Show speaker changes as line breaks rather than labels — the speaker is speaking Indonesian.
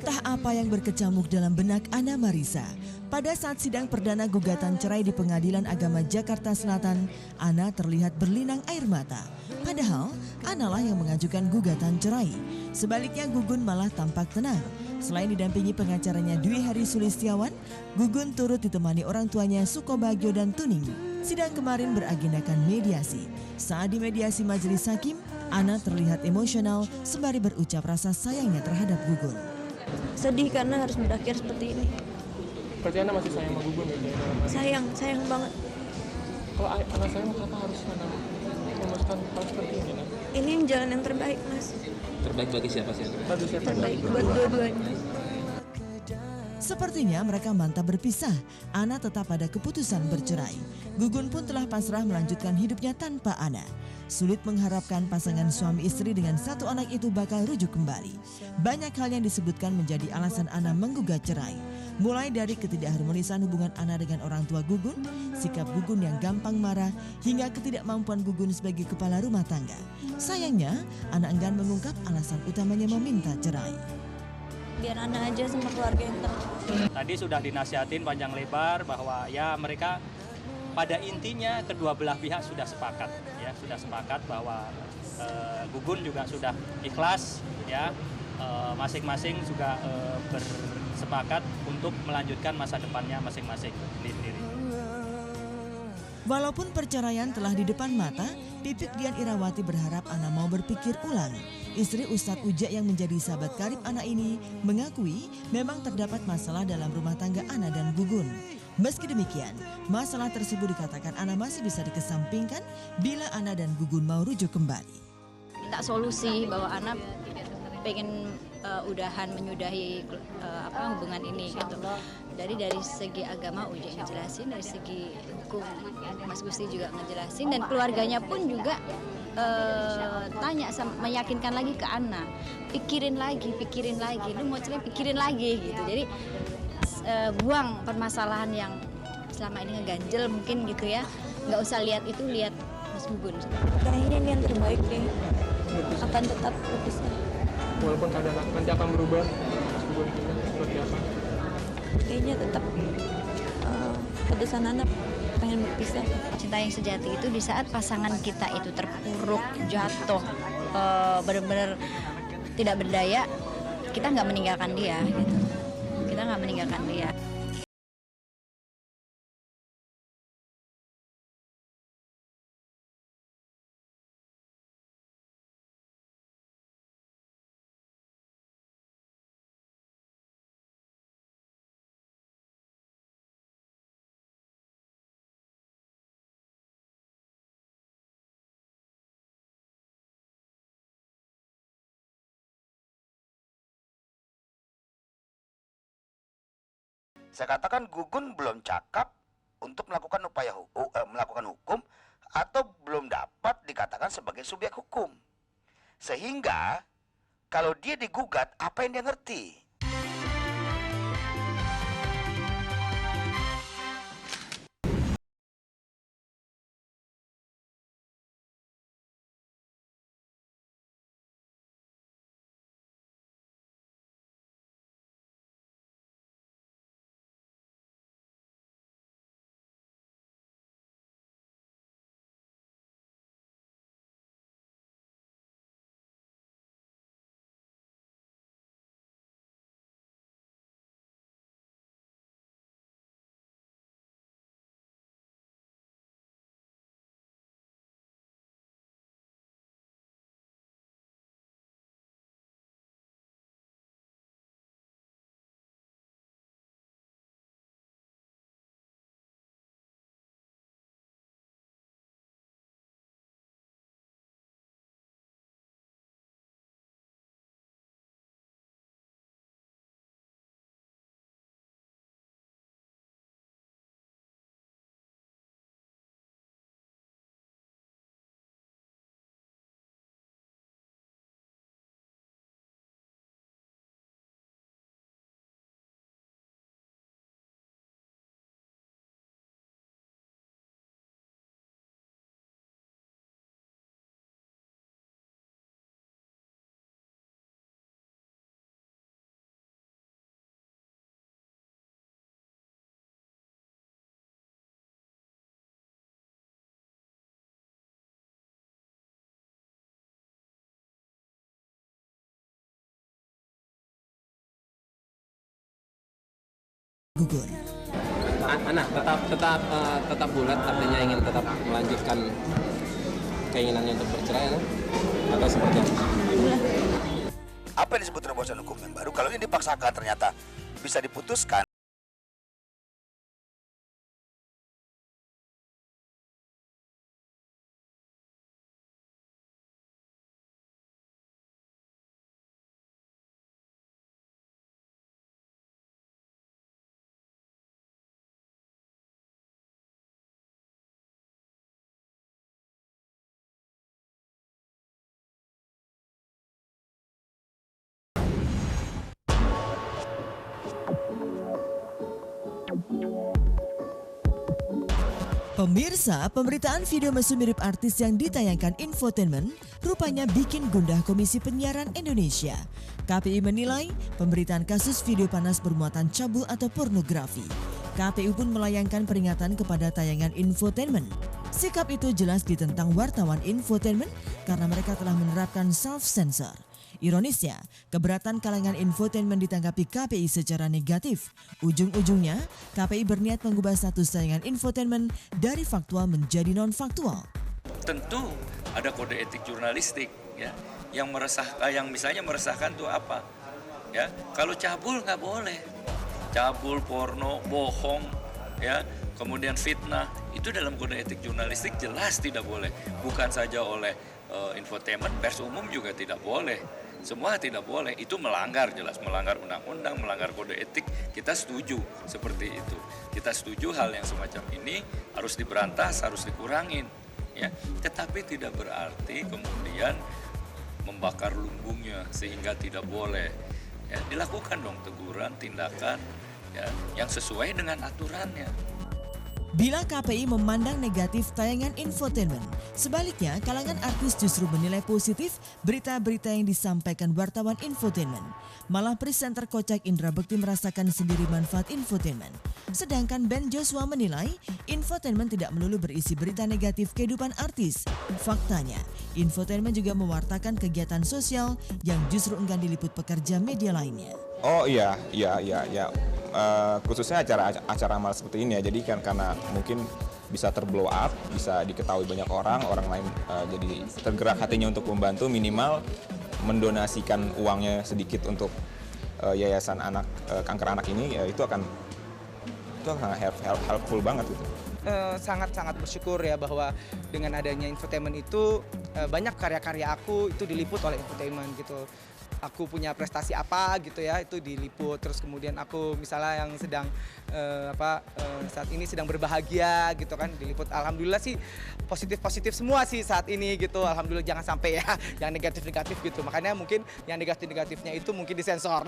Entah apa yang berkecamuk dalam benak Ana Marisa. Pada saat sidang perdana gugatan cerai di Pengadilan Agama Jakarta Selatan, Ana terlihat berlinang air mata. Padahal, Ana lah yang mengajukan gugatan cerai. Sebaliknya Gugun malah tampak tenang. Selain didampingi pengacaranya Dwi Hari Sulistiawan, Gugun turut ditemani orang tuanya Sukobagio dan Tuning. Sidang kemarin beragendakan mediasi. Saat di mediasi majelis hakim, Ana terlihat emosional sembari berucap rasa sayangnya terhadap Gugun.
Sedih karena harus berakhir seperti ini.
Berarti Ana masih sayang sama Gugun ya?
Sayang banget.
Kalau anak sayang, kakak harus memutuskan hal seperti ini.
Ini yang jalan yang terbaik, Mas.
Terbaik bagi siapa sih?
Terbaik buat dua-duanya.
Sepertinya mereka mantap berpisah. Ana tetap pada keputusan bercerai. Gugun pun telah pasrah melanjutkan hidupnya tanpa Ana. Sulit mengharapkan pasangan suami istri dengan satu anak itu bakal rujuk kembali. Banyak hal yang disebutkan menjadi alasan Ana menggugat cerai. Mulai dari ketidakharmonisan hubungan Ana dengan orang tua Gugun, sikap Gugun yang gampang marah, hingga ketidakmampuan Gugun sebagai kepala rumah tangga. Sayangnya, Ana enggan mengungkap alasan utamanya meminta cerai.
Biar Ana aja sama keluarga yang tahu.
Tadi sudah dinasihatin panjang lebar bahwa ya mereka pada intinya kedua belah pihak sudah sepakat bahwa Gugun juga sudah ikhlas ya, masing-masing juga bersepakat untuk melanjutkan masa depannya masing-masing sendiri.
Walaupun perceraian telah di depan mata, Pipit Dian Irawati berharap Ana mau berpikir ulang. Istri Ustadz Uja yang menjadi sahabat karib Ana ini mengakui memang terdapat masalah dalam rumah tangga Ana dan Gugun. Meski demikian, masalah tersebut dikatakan Ana masih bisa dikesampingkan bila Ana dan Gugun mau rujuk kembali.
Minta solusi bahwa Ana pengen menyudahi hubungan ini gitu. Dari segi agama Uja ngejelasin, dari segi hukum Mas Gusti juga ngejelasin, dan keluarganya pun juga tanya, meyakinkan lagi ke Ana, pikirin lagi, lu mau cerai pikirin lagi gitu. Jadi buang permasalahan yang selama ini ngeganjel mungkin gitu ya, nggak usah lihat itu, lihat Mas Gugun.
Kayaknya ini yang terbaik deh. Akan tetap berpisah.
Walaupun keadaan nanti akan berubah, Mas Gugun seperti apa?
Kayaknya tetap kedesan anak pengen berpisah.
Cinta yang sejati itu di saat pasangan kita itu terpuruk, jatuh, benar-benar tidak berdaya, kita nggak meninggalkan dia gitu. Kita nggak meninggalkan dia.
Saya katakan Gugun belum cakap untuk melakukan hukum atau belum dapat dikatakan sebagai subjek hukum. Sehingga kalau dia digugat, apa yang dia ngerti?
gugur.
Anak tetap bulat, artinya ingin tetap melanjutkan keinginannya untuk bercerai, atau seperti apa?
Apa yang disebut terobosan hukum yang baru? Kalau ini dipaksakan ternyata bisa diputuskan.
Pemirsa, pemberitaan video mesum mirip artis yang ditayangkan Infotainment rupanya bikin gundah Komisi Penyiaran Indonesia. KPI menilai pemberitaan kasus video panas bermuatan cabul atau pornografi. KPU pun melayangkan peringatan kepada tayangan Infotainment. Sikap itu jelas ditentang wartawan Infotainment karena mereka telah menerapkan self-censor. Ironisnya, keberatan kalangan Infotainment ditanggapi KPI secara negatif. Ujung-ujungnya, KPI berniat mengubah status tayangan Infotainment dari faktual menjadi non-faktual.
Tentu ada kode etik jurnalistik, ya, yang misalnya meresahkan itu apa? Ya, kalau cabul nggak boleh, cabul, porno, bohong, ya, kemudian fitnah, itu dalam kode etik jurnalistik jelas tidak boleh. Bukan saja oleh Infotainment, pers umum juga tidak boleh. Semua tidak boleh, itu melanggar, jelas melanggar undang-undang, melanggar kode etik. Kita setuju seperti itu. Kita setuju hal yang semacam ini harus diberantas, harus dikurangin, ya. Tetapi tidak berarti kemudian membakar lumbungnya sehingga tidak boleh. Ya, dilakukan dong teguran, tindakan, ya, yang sesuai dengan aturannya.
Bila KPI memandang negatif tayangan Infotainment, sebaliknya kalangan artis justru menilai positif berita-berita yang disampaikan wartawan Infotainment. Malah presenter kocak Indra Bekti merasakan sendiri manfaat Infotainment. Sedangkan Ben Joshua menilai Infotainment tidak melulu berisi berita negatif kehidupan artis. Faktanya, Infotainment juga mewartakan kegiatan sosial yang justru enggan diliput pekerja media lainnya.
Oh iya. Khususnya acara amal seperti ini ya, jadi kan karena mungkin bisa terblow up, bisa diketahui banyak orang lain jadi tergerak hatinya untuk membantu, minimal mendonasikan uangnya sedikit untuk yayasan kanker anak ini, ya, itu akan helpful banget gitu.
Sangat bersyukur ya bahwa dengan adanya Infotainment itu banyak karya-karya aku itu diliput oleh Infotainment gitu. Aku punya prestasi apa gitu ya, itu diliput. Terus kemudian aku misalnya yang sedang saat ini sedang berbahagia gitu kan, diliput. Alhamdulillah sih positif semua sih saat ini gitu. Alhamdulillah, jangan sampai ya yang negatif gitu. Makanya mungkin yang negatifnya itu mungkin disensor.